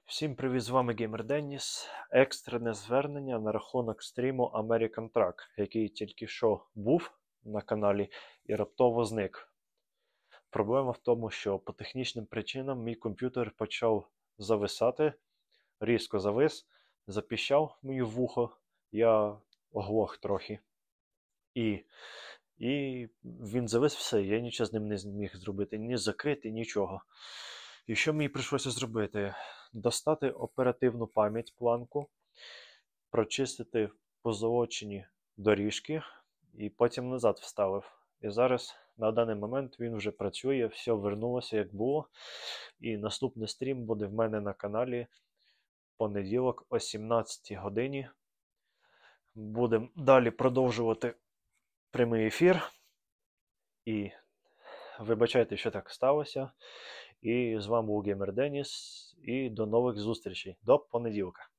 Всім привіт, з вами Геймер Денніс. Екстрене звернення на рахунок стріму American Truck, який тільки що був на каналі і раптово зник. Проблема в тому, що по технічним причинам мій комп'ютер почав зависати, різко завис, запіщав мені в вухо, я оглох трохи. І він завис все, я нічого з ним не зміг зробити, ні закрити, нічого. І що мені прийшлося зробити? Достати оперативну пам'ять планку, прочистити позолочені доріжки і потім назад вставив. І зараз на даний момент він вже працює, все вернулося як було. І наступний стрім буде в мене на каналі понеділок о 17 годині. Будемо далі продовжувати прямий ефір. І вибачайте, що так сталося. І з вами був Геймер Деніс. І до нових зустрічей. До понеділка.